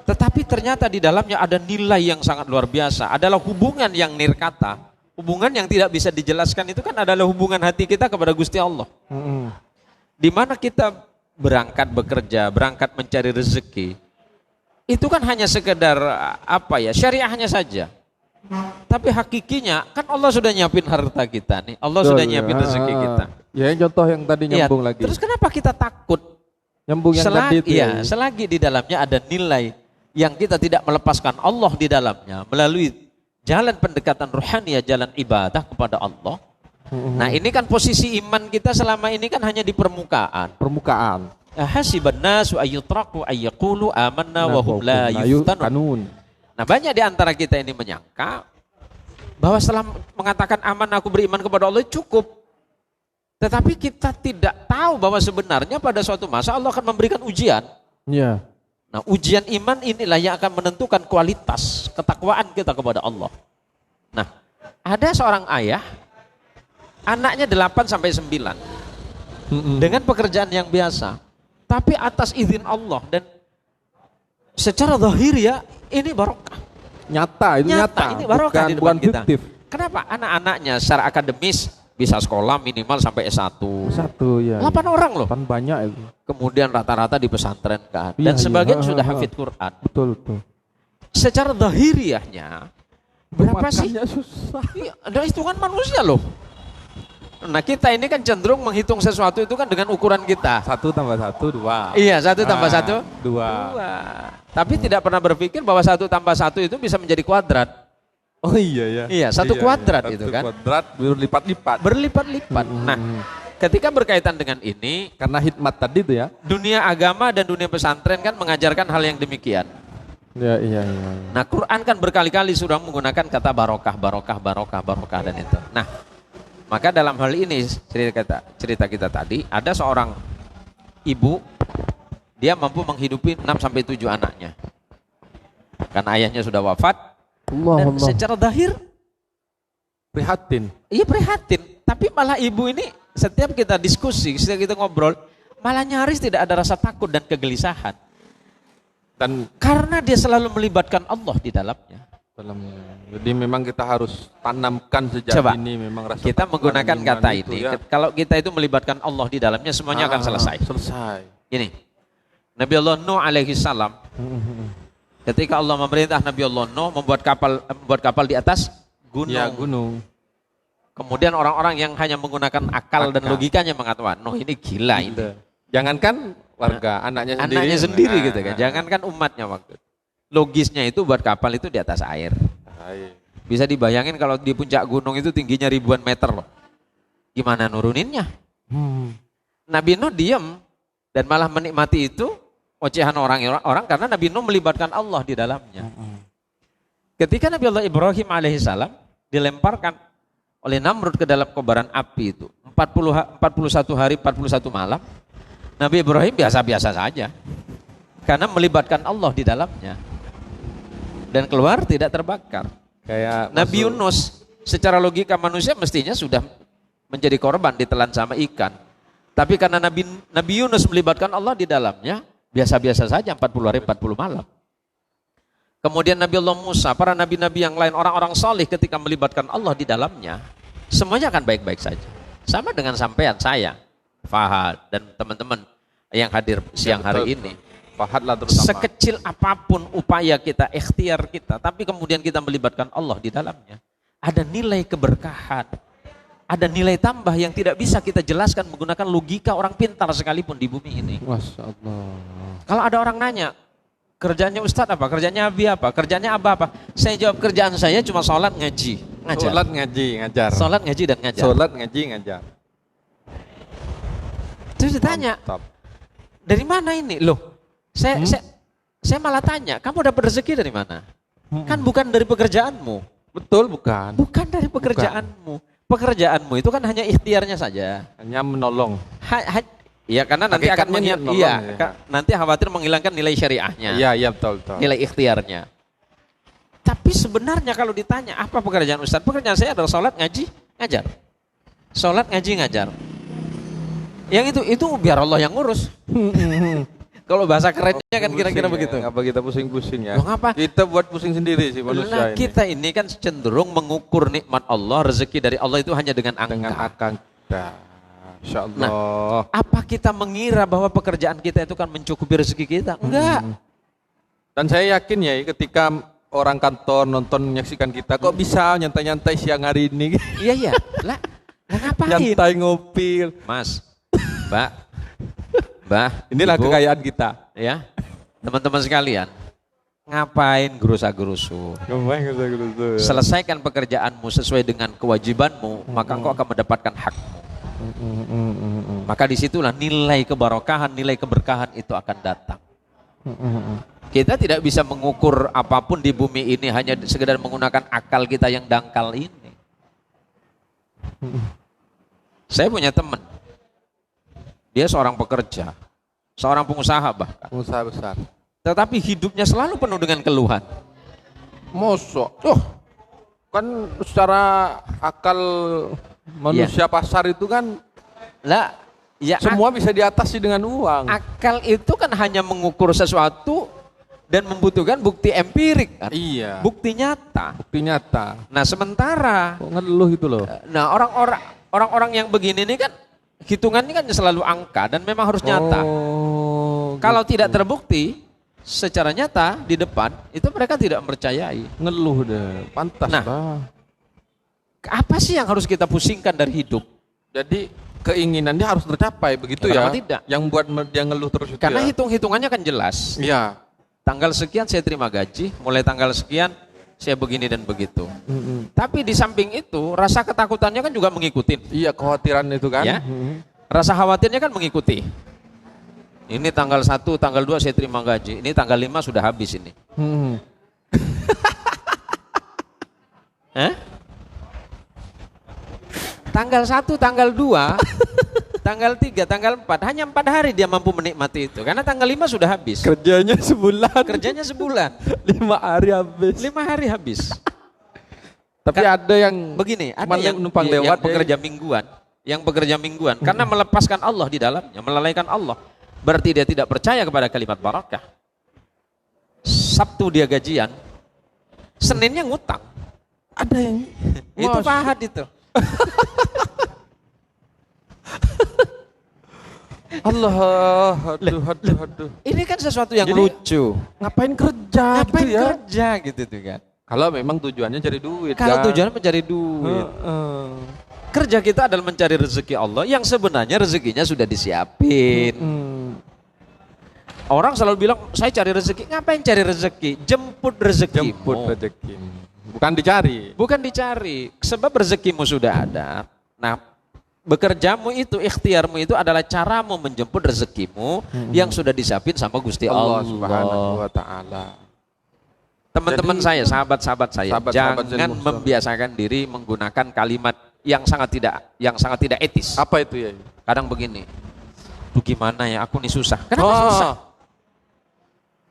Tetapi ternyata di dalamnya ada nilai yang sangat luar biasa. Adalah hubungan yang nirkata. Hubungan yang tidak bisa dijelaskan itu kan adalah hubungan hati kita kepada Gusti Allah. Di mana kita berangkat bekerja, berangkat mencari rezeki. Itu kan hanya sekedar syariahnya saja. Tapi hakikinya kan Allah sudah nyiapin harta kita nih. Allah sudah nyiapin rezeki kita. Ya, yang contoh yang tadi nyambung lagi. Terus kenapa kita takut? Nyambung yang tadi itu. Selagi di dalamnya ada nilai yang kita tidak melepaskan Allah di dalamnya melalui jalan pendekatan rohani, jalan ibadah kepada Allah. Nah, ini kan posisi iman kita selama ini kan hanya di permukaan. Hasiban nasu ayyutraku ayyaqulu amanna wa hum la yuftanun. Nah, banyak di antara kita ini menyangka bahwa setelah mengatakan aman aku beriman kepada Allah cukup. Tetapi kita tidak tahu bahwa sebenarnya pada suatu masa Allah akan memberikan ujian. Iya. Nah, ujian iman inilah yang akan menentukan kualitas ketakwaan kita kepada Allah. Nah, ada seorang ayah, anaknya 8 sampai 9. Dengan pekerjaan yang biasa. Tapi atas izin Allah dan secara zahir ya, ini barokah. Nyata. Ini barokah di depan kita. Fiktif. Kenapa? Anak-anaknya secara akademis bisa sekolah minimal sampai S1. Ya. 8 orang loh. Kan banyak itu. Kemudian rata-rata di pesantren kan. Dan sebagian sudah hafid Quran. Betul. Secara zahiriahnya berapa sih? Susah. Iya, ada hitungan manusia loh. Nah, kita ini kan cenderung menghitung sesuatu itu kan dengan ukuran kita. 1 tambah 1, 2. Iya, 1 tambah 1, 2. Tapi tidak pernah berpikir bahwa 1 tambah 1 itu bisa menjadi kuadrat. Oh iya ya. Iya, 1 kuadrat itu kan. 1 kuadrat berlipat-lipat. Berlipat-lipat. Nah, ketika berkaitan dengan ini, karena hikmat tadi itu ya. Dunia agama dan dunia pesantren kan mengajarkan hal yang demikian. Iya. Nah, Quran kan berkali-kali sudah menggunakan kata barokah dan itu. Nah, maka dalam hal ini cerita kita tadi, ada seorang ibu, dia mampu menghidupi 6 sampai 7 anaknya. Karena ayahnya sudah wafat. Dan secara zahir prihatin. Iya, prihatin. Tapi malah ibu ini setiap kita diskusi, setiap kita ngobrol, malah nyaris tidak ada rasa takut dan kegelisahan. Dan Karena dia selalu melibatkan Allah di dalamnya. jadi memang kita harus tanamkan sejak Coba, ini memang rasa kita takwa menggunakan dan iman kata itu, ini, ya. kalau kita itu melibatkan Allah di dalamnya, semuanya akan selesai. Selesai. Ini, Nabi Allah Nuh alaihi salam, ketika Allah memerintah Nabi Allah Nuh membuat kapal di atas gunung. Ya, gunung. Kemudian orang-orang yang hanya menggunakan akal dan logikanya mengatakan, Nuh ini gila ini. Jangankan warga, anaknya Sendiri gitu kan. Jangankan umatnya waktu itu. Logisnya itu buat kapal itu di atas air. Bisa dibayangin kalau di puncak gunung itu tingginya ribuan meter loh. Gimana nuruninnya? Nabi Nuh diam dan malah menikmati itu ocehan orang-orang karena Nabi Nuh melibatkan Allah di dalamnya. Ketika Nabi Allah Ibrahim alaihissalam dilemparkan oleh Namrud ke dalam kobaran api itu 41 hari 41 malam, Nabi Ibrahim biasa-biasa saja karena melibatkan Allah di dalamnya dan keluar tidak terbakar. Kayak Nabi Yunus secara logika manusia mestinya sudah menjadi korban ditelan sama ikan. Tapi karena Nabi Yunus melibatkan Allah di dalamnya, biasa-biasa saja 40 hari 40 malam. Kemudian Nabi Allah Musa, para nabi-nabi yang lain, orang-orang soleh ketika melibatkan Allah di dalamnya, semuanya akan baik-baik saja. Sama dengan sampean saya, Fahad dan teman-teman yang hadir siang hari ini. Fahadlah terutama. Sekecil apapun upaya kita, ikhtiar kita, tapi kemudian kita melibatkan Allah di dalamnya, ada nilai keberkahan, ada nilai tambah yang tidak bisa kita jelaskan menggunakan logika orang pintar sekalipun di bumi ini. Masya Allah. Kalau ada orang nanya, kerjanya Ustadz apa, kerjanya Abi apa, kerjanya Abah apa, saya jawab kerjaan saya cuma sholat, ngaji, ngajar. Sholat, ngaji, ngajar. Sholat, ngaji, dan ngajar. Sholat, ngaji, ngajar. Terus ditanya, Mantap. dari mana ini? Loh, saya malah tanya, kamu dapat rezeki dari mana? Kan bukan dari pekerjaanmu. Betul, bukan. Bukan dari pekerjaanmu. Pekerjaanmu itu kan hanya ikhtiarnya saja. Hanya menolong. Ya karena nanti akan Hakikatnya niat nolong, iya, ya. nanti khawatir menghilangkan nilai syariahnya. Iya, iya, betul, betul. Nilai ikhtiarnya. Tapi sebenarnya kalau ditanya apa pekerjaan Ustaz? Pekerjaan saya adalah sholat, ngaji, ngajar. Sholat, ngaji, ngajar. Yang itu biar Allah yang ngurus. Kalau bahasa kerennya kan kira-kira begitu. Ngapa kita pusing-pusing ya? Loh, ngapa? Kita buat pusing sendiri sih manusia Nah, ini. kita ini kan cenderung mengukur nikmat Allah, rezeki dari Allah itu hanya dengan angka. Dengan akan kita. Insya Allah. Nah, apa kita mengira bahwa pekerjaan kita itu kan mencukupi rezeki kita? Enggak. Dan saya yakin ya ketika orang kantor nonton menyaksikan kita, kok bisa nyantai-nyantai siang hari ini? Iya. Lah ngapain? Nyantai ngopi. Mas, Mbak, Inilah Ibu, kekayaan kita. ya. Teman-teman sekalian, ngapain gerusa-gerusu? Selesaikan pekerjaanmu sesuai dengan kewajibanmu, maka engkau akan mendapatkan hakmu. Maka disitulah nilai kebarokahan, nilai keberkahan itu akan datang. Kita tidak bisa mengukur apapun di bumi ini hanya sekedar menggunakan akal kita yang dangkal ini. Saya punya teman, dia seorang pekerja, seorang pengusaha bahkan. Pengusaha besar. Tetapi hidupnya selalu penuh dengan keluhan. Mosok. Kan secara akal manusia pasar itu kan Lah, ya semua bisa diatasi dengan uang. akal itu kan hanya mengukur sesuatu dan membutuhkan bukti empirik kan? Iya. Bukti nyata. Bukti nyata. Nah, sementara Kok ngeluh gitu loh. orang-orang yang begini ini kan hitungannya kan selalu angka dan memang harus nyata. Kalau tidak terbukti secara nyata di depan, itu mereka tidak mempercayai. Ngeluh deh. Pantas Nah, lah. Apa sih yang harus kita pusingkan dari hidup? Jadi keinginan dia harus tercapai begitu Kenapa ya. tidak? Yang buat dia ngeluh terus itu Karena ya. hitung-hitungannya kan jelas. Iya. Tanggal sekian saya terima gaji, mulai tanggal sekian saya begini dan begitu. Tapi di samping itu rasa ketakutannya kan juga mengikuti. Iya, kekhawatiran itu kan. Ya. Rasa khawatirnya kan mengikuti. Ini tanggal 1, tanggal 2 saya terima gaji. Ini tanggal 5 sudah habis ini. Hah? Tanggal 1, tanggal 2, tanggal 3, tanggal 4. Hanya 4 hari dia mampu menikmati itu. Karena tanggal 5 sudah habis. Kerjanya sebulan. Kerjanya sebulan. 5 hari habis. 5 hari habis. Tapi ada yang Begini, ada cuma yang numpang yang lewat pekerja mingguan. Yang pekerja mingguan. Karena melepaskan Allah di dalamnya, melalaikan Allah. Berarti dia tidak percaya kepada kalimat barakah. Sabtu dia gajian, Seninnya ngutang. Ada yang Itu Fahad itu. Allah, aduh. Ini kan sesuatu yang Jadi, lucu. Ngapain kerja Ngapain gitu ya? kerja gitu tuh kan. Kalau memang tujuannya cari duit. Kalau kan? tujuannya mencari duit. Kerja kita adalah mencari rezeki Allah yang sebenarnya rezekinya sudah disiapin. Orang selalu bilang, saya cari rezeki. Ngapain cari rezeki? Jemput rezekimu. Jemput rezeki. Bukan dicari. Bukan dicari. Sebab rezekimu sudah ada. Nah, bekerjamu itu, ikhtiarmu itu adalah caramu menjemput rezekimu yang sudah disiapin sama Gusti Allah Subhanahu wa ta'ala. Teman-teman saya, sahabat-sahabat saya, sahabat-sahabat jangan membiasakan diri menggunakan kalimat yang sangat tidak etis. Apa itu ya? Kadang begini, tuh gimana ya, aku nih susah. Kenapa susah?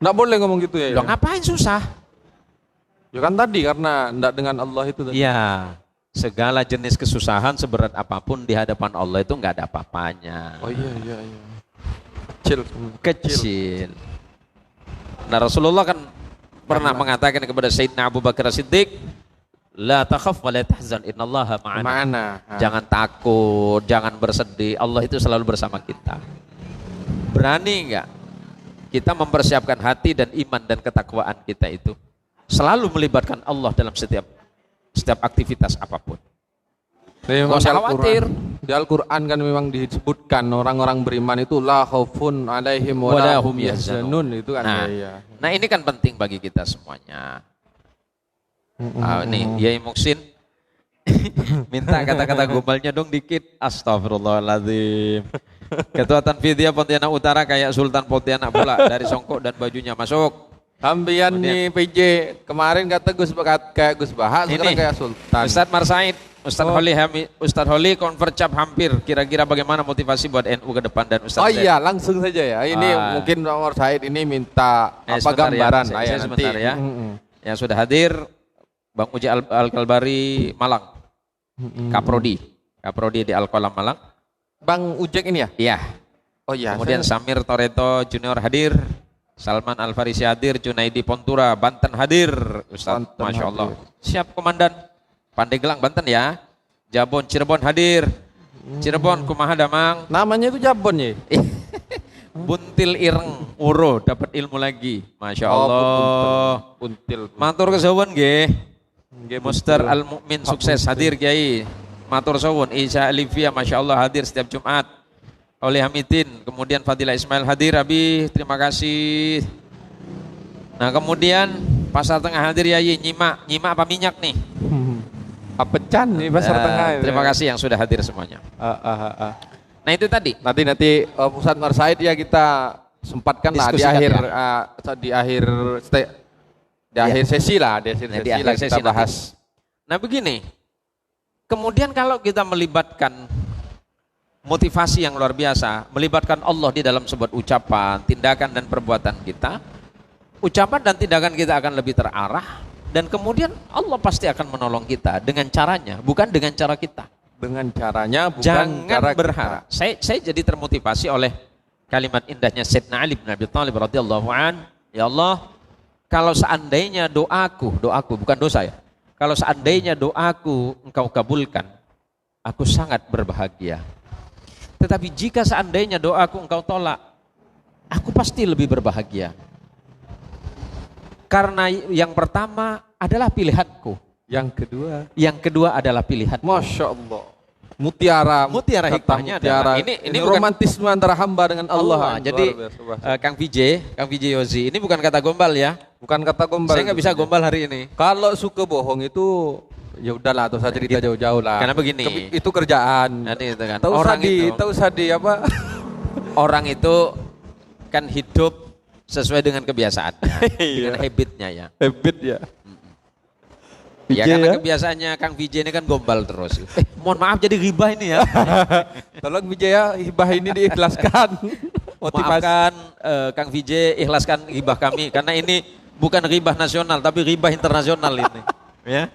Nggak boleh ngomong gitu ya? Loh, ngapain susah? Ya kan tadi karena nggak dengan Allah itu tadi. Iya, segala jenis kesusahan seberat apapun di hadapan Allah itu nggak ada apa-apanya. Oh iya. Kecil. Nah, Rasulullah kan pernah mengatakan kepada Sayyidina Abu Bakar Siddiq, la takhaf wa la tahzan innallaha ma'ana. Jangan takut, jangan bersedih, Allah itu selalu bersama kita. Berani enggak kita mempersiapkan hati dan iman dan ketakwaan kita itu selalu melibatkan Allah dalam setiap aktivitas apapun. Gak usah khawatir. Di Al-Quran kan memang disebutkan orang-orang beriman itu la khaufun alaihim wa la hum yahzanun, itu kan. Nah ini kan penting bagi kita semuanya. Nih Yai Muksin minta kata-kata gombalnya dong dikit. Astagfirullahaladzim. Ketua Tanfidiyah Pontianak Utara kayak Sultan Pontianak pula, dari songkok dan bajunya masuk. Ambian nih PJ kemarin kata kayak Gus Bahas, sekarang kayak Sultan. Ustadz Marsaid, Ustadz Holi convert cap hampir. Kira-kira bagaimana motivasi buat NU ke depan dan Ustadz? Oh iya, langsung saja ya. Ini mungkin Nomor Said ini minta gambaran ya. Saya sebentar ya. Yang sudah hadir Bang Uji Al-Kalbari Malang, Kaprodi di Al-Qalam Malang. Bang Ujek ini ya? Iya. Oh iya. Kemudian Samir Toreto Junior hadir, Salman Al-Farisi hadir, Junaidi Pontura Banten hadir. Ustaz, Masya Allah. Siap Komandan. Pandeglang Banten ya. Jabon Cirebon hadir. Cirebon kumaha damang. Namanya itu Jabon ya? Buntil Ireng Uro dapat ilmu lagi. Masya Allah. Buntil. Matur kesawan nggih. Muster Al-Mu'min sukses hadir Kiai. Matur sawun. Isya Alivia Masya Allah hadir setiap Jumat. Oleh Hamidin, kemudian Fadilah Ismail hadir, Abi, terima kasih. Nah kemudian Pasar Tengah hadir Yai, nyimak apa minyak nih? Pecan nih Pasar Tengah. Terima kasih yang sudah hadir semuanya. Nah itu tadi. Nanti Pusat Marsaid ya kita sempatkan lah di akhir sesi lah, di akhir sesi kita bahas. Nah begini, kemudian kalau kita melibatkan motivasi yang luar biasa, melibatkan Allah di dalam sebuah ucapan, tindakan dan perbuatan kita, ucapan dan tindakan kita akan lebih terarah, dan kemudian Allah pasti akan menolong kita dengan caranya, bukan dengan cara kita. Dengan caranya, bukan jangan cara berharap. Saya jadi termotivasi oleh kalimat indahnya Sayyidina Ali bin Abi Thalib radhiyallahu an. Ya Allah, kalau seandainya doaku bukan dosa ya. Kalau seandainya doaku Engkau kabulkan, aku sangat berbahagia. Tetapi jika seandainya doaku Engkau tolak, aku pasti lebih berbahagia. Karena yang pertama adalah pilihanku. Yang kedua adalah pilihan. Masya Allah. Mutiara hikmahnya adalah ini romantisme antara hamba dengan Allah. Jadi Kang VJ Yozi, ini bukan kata gombal ya. Bukan kata gombal. Saya nggak bisa gombal hari ini. Kalau suka bohong itu ya udahlah, atau saya cerita jauh-jauh lah. Karena begini. Itu kerjaan. Itu kan. Orang itu kan hidup sesuai dengan kebiasaannya, dengan habitnya ya. Habit ya. Ya karena kebiasaannya Kang Vijay ini kan gombal terus. Mohon maaf jadi ghibah ini ya. Tolong Vijay ya, ghibah ini diikhlaskan. Maafkan Kang Vijay, ikhlaskan ghibah kami karena ini bukan ghibah nasional tapi ghibah internasional ini. Ya.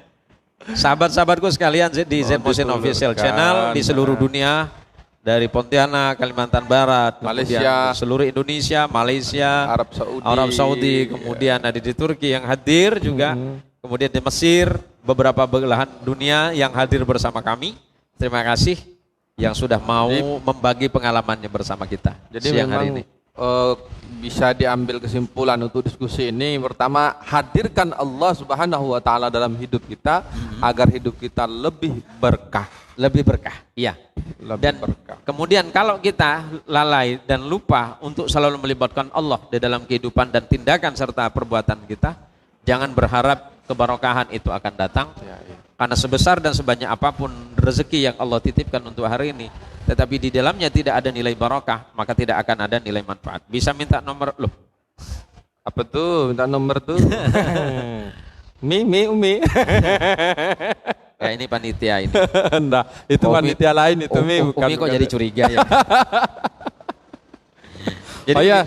Sahabat-sahabatku sekalian di Z Motion Official Channel di seluruh dunia, dari Pontianak, Kalimantan Barat, kemudian Malaysia, seluruh Indonesia, Malaysia, Arab Saudi, kemudian ada di Turki yang hadir juga, kemudian di Mesir, beberapa belahan dunia yang hadir bersama kami. Terima kasih yang sudah mau membagi pengalamannya bersama kita. Jadi siang memang hari ini. Bisa diambil kesimpulan untuk diskusi ini. Pertama, hadirkan Allah Subhanahu wa taala dalam hidup kita agar hidup kita lebih berkah. Lebih berkah. Iya. Dan berkah. Kemudian kalau kita lalai dan lupa untuk selalu melibatkan Allah di dalam kehidupan dan tindakan serta perbuatan kita, jangan berharap keberkahan itu akan datang. Ya, ya. Karena sebesar dan sebanyak apapun rezeki yang Allah titipkan untuk hari ini, tetapi di dalamnya tidak ada nilai barakah, maka tidak akan ada nilai manfaat. Bisa minta nomor loh. Apa tuh? Minta nomor tuh. Umi. Ya ini panitia ini. Nah, itu panitia lain itu bukan. Umi kok jadi curiga ya. Jadi, oh ya,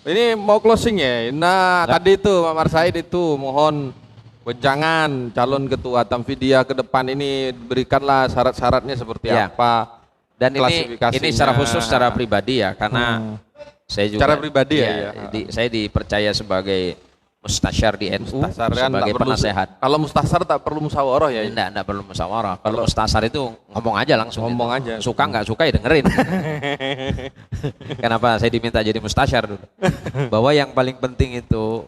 ini mau closing ya. Nah, tadi itu Pak Marsaid itu mohon jangan calon ketua Tamfidia ke depan ini berikanlah syarat-syaratnya seperti apa. Dan ini secara khusus secara pribadi ya, karena saya juga secara pribadi saya dipercaya sebagai mustasyar di NU, sebagai penasehat. Kalau mustasar tak perlu musyawarah ya? Enggak perlu musyawarah. Kalau mustasar itu ngomong aja langsung. Ngomong gitu. aja. Suka nggak suka ya dengerin. Kenapa saya diminta jadi mustasyar dulu? Bahwa yang paling penting itu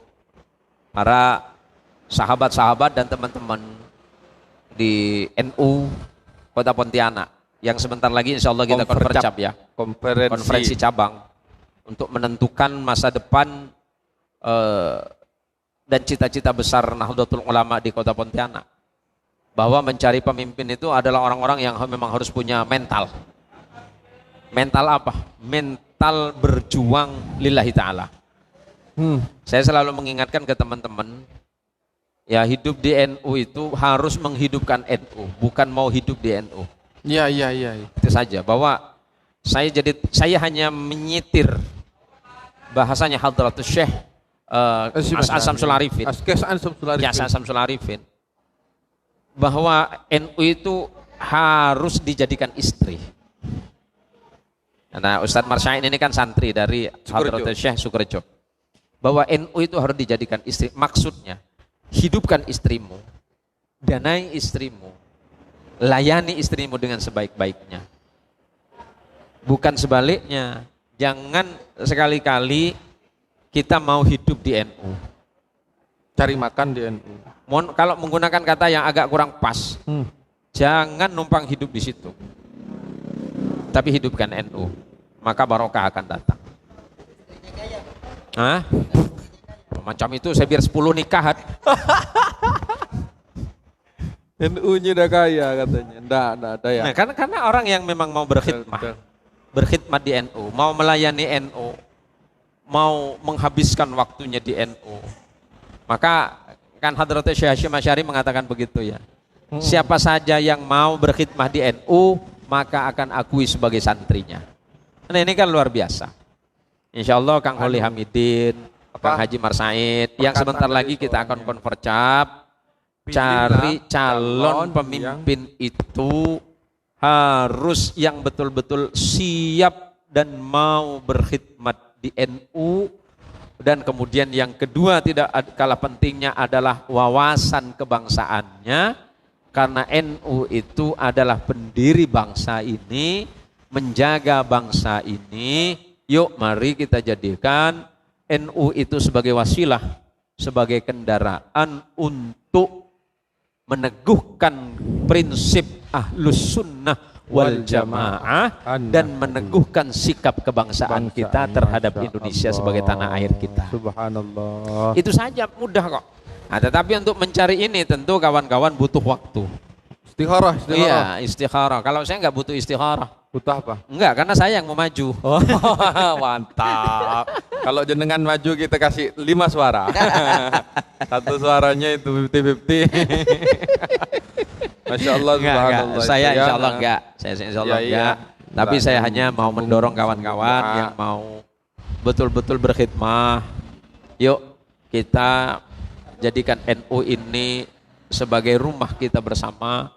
para sahabat-sahabat dan teman-teman di NU Kota Pontianak yang sebentar lagi insya Allah kita konfercap ya, konferensi cabang untuk menentukan masa depan dan cita-cita besar Nahdlatul Ulama di Kota Pontianak, bahwa mencari pemimpin itu adalah orang-orang yang memang harus punya mental apa? Mental berjuang lillahi ta'ala. Saya selalu mengingatkan ke teman-teman, ya hidup di NU itu harus menghidupkan NU, bukan mau hidup di NU. Iya. Itu saja, bahwa saya hanya menyitir bahasanya Hadratus Syekh As-Samsul Arifin. As-Samsul Arifin. Bahwa NU itu harus dijadikan istri. Nah, Ustadz Marsya'in ini kan santri dari Hadratus Syekh Sukorejo. Bahwa NU itu harus dijadikan istri. Maksudnya hidupkan istrimu, danai istrimu, layani istrimu dengan sebaik-baiknya. Bukan sebaliknya. Jangan sekali-kali kita mau hidup di NU, cari makan di NU. Kalau menggunakan kata yang agak kurang pas, jangan numpang hidup di situ. Tapi hidupkan NU, maka barokah akan datang. Hah? Macam itu saya biar 10 nikahan. NU-nya udah kaya katanya. Enggak ada ya. Nah, karena orang yang memang mau berkhidmat di NU, mau melayani NU, mau menghabiskan waktunya di NU. Maka kan Hadratus Syekh Hasyim Asy'ari mengatakan begitu ya. Siapa saja yang mau berkhidmat di NU, maka akan akui sebagai santrinya. Nah, ini kan luar biasa. Insya Allah Kang Holi Hamidin, Kang Haji Marsaid, yang sebentar lagi kita akan konfercap, cari calon pemimpin itu harus yang betul-betul siap dan mau berkhidmat di NU. Dan kemudian yang kedua tidak kalah pentingnya adalah wawasan kebangsaannya, karena NU itu adalah pendiri bangsa ini, menjaga bangsa ini. Yuk mari kita jadikan NU itu sebagai wasilah, sebagai kendaraan untuk meneguhkan prinsip Ahlus Sunnah wal Jamaah dan meneguhkan sikap kebangsaan kita terhadap Indonesia sebagai tanah air kita. Subhanallah. Itu saja, mudah kok. Nah, tetapi untuk mencari ini tentu kawan-kawan butuh waktu. Istikharah. Iya, istikharah. Kalau saya nggak butuh istikharah. Butuh apa? Enggak, karena saya yang mau maju. Oh, mantap. Kalau jenengan maju kita kasih 5 suara. Satu suaranya itu 50-50. Masya Allah, subhanallah. Saya insya Allah enggak. Saya insya Allah enggak. Tapi saya hanya mau mendorong kawan-kawan yang mau betul-betul berkhidmah. Yuk kita jadikan NU ini sebagai rumah kita bersama.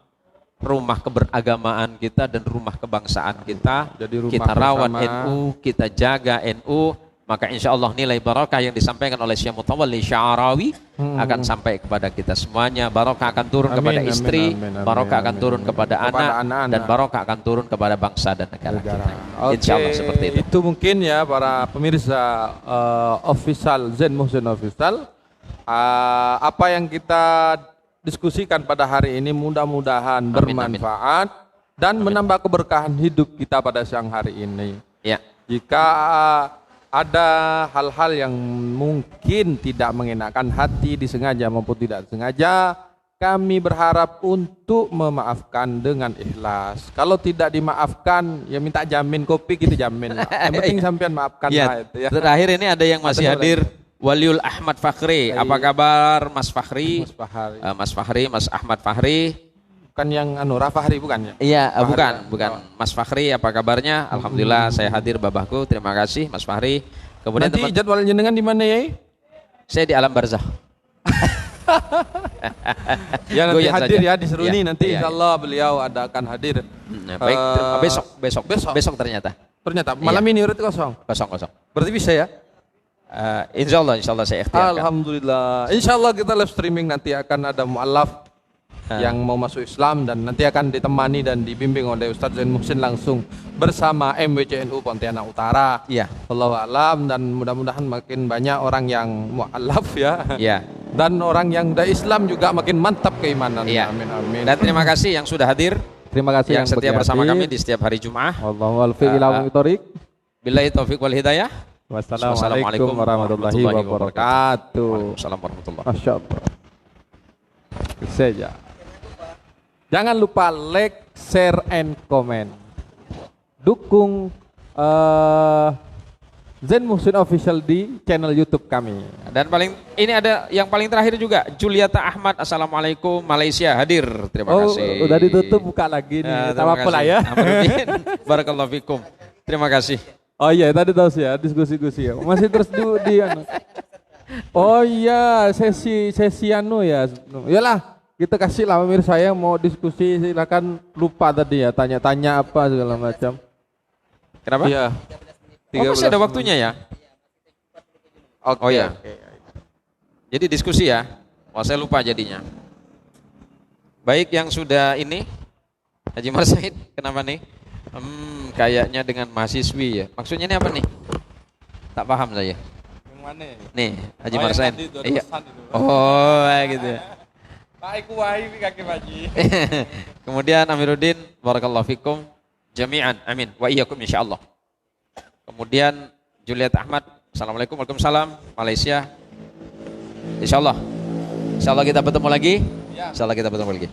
rumah keberagamaan kita dan rumah kebangsaan kita. Jadi rumah Kita rawat bersama. NU, kita jaga NU, maka insya Allah nilai barakah yang disampaikan oleh Syekh Mutawalli Sya'arawi akan sampai kepada kita semuanya. Barokah akan turun Amin, kepada amin, istri, amin, amin, barokah akan amin, turun amin. kepada anak, dan barokah akan turun kepada bangsa dan negara kita. Insya Allah seperti itu. Itu mungkin ya para pemirsa official Zain Muhsin Official. Apa yang kita diskusikan pada hari ini mudah-mudahan bermanfaat dan menambah keberkahan hidup kita pada siang hari ini. Ya. Jika ada hal-hal yang mungkin tidak mengenakan hati disengaja maupun tidak sengaja, kami berharap untuk memaafkan dengan ikhlas. Kalau tidak dimaafkan, ya minta jamin kopi kita jamin. Yang penting sampean maafkan lah itu ya. Terakhir ini ada yang masih hadir, Waliul Ahmad Fakhri. Apa kabar Mas Fakhri? Mas Fahri. Mas Fakhri, Mas Ahmad Fakhri. Bukan yang Rafahri bukan ya? Iya, Fahri. bukan. Mas Fakhri, apa kabarnya? Alhamdulillah saya hadir babahku. Terima kasih Mas Fakhri. Kemudian Nanti jadwal jenengan di mana ya? saya di alam barzah. Ya nanti Goyang hadir saja. ya di Seruni Ya, nanti iya, insya Allah beliau akan hadir. Baik, besok besok. ternyata. Ternyata malam ini urut kosong. Kosong. Berarti bisa ya? Insya Allah saya ikhtiarkan. Alhamdulillah. Insya Allah kita live streaming nanti akan ada mu'alaf yang mau masuk Islam dan nanti akan ditemani dan dibimbing oleh Ustadz Zain Muhsin langsung bersama MWCNU Pontianak Utara. Iya. Wallahu alam, dan mudah-mudahan makin banyak orang yang mu'alaf ya. Iya. Dan orang yang udah Islam juga makin mantap keimanan. Iya. Amin amin. Dan terima kasih yang sudah hadir, Terima kasih yang setia berhati. bersama kami di setiap hari Jumat. Wallahu alfiq ila mu'tariq. Billahi taufiq wal hidayah. Wassalamualaikum warahmatullahi wabarakatuh. Waalaikumsalam warahmatullahi. Masya Allah. Saja. Jangan lupa like, share, and comment. Dukung Zain Muhsin Official di channel YouTube kami. Dan ini ada yang paling terakhir juga, Juliata Ahmad. Assalamualaikum Malaysia hadir. Terima kasih. Udah ditutup, buka lagi nih. Tak apa lah ya. Amin. Barakallahu fikum. Terima kasih. Oh iya, tadi tahu sih ya, diskusi-diskusi ya. Masih terus di anu. Oh iya, sesi anu ya. Yalah, kita kasih lah pemirsa yang mau diskusi, silakan. Lupa tadi ya, tanya-tanya apa segala macam. Kenapa? Iya. Masih ada waktunya ya? Okay. Oh iya. Jadi diskusi ya. Wah, saya lupa jadinya. Baik, yang sudah ini Haji Mar Said, kenapa nih? Kayaknya dengan mahasiswi ya. Maksudnya ini apa nih? Tak paham saya. Yang mana? Nih, Haji Mar Said. Iya. Gitu ya. Pak Ikuwai kaki baji. Kemudian Amiruddin, barakallahu fikum jami'an. Amin. Wa iyyakum insyaallah. Kemudian Juliet Ahmad, assalamualaikum, waalaikumsalam, Malaysia. Insyaallah kita bertemu lagi. Insyaallah kita bertemu lagi.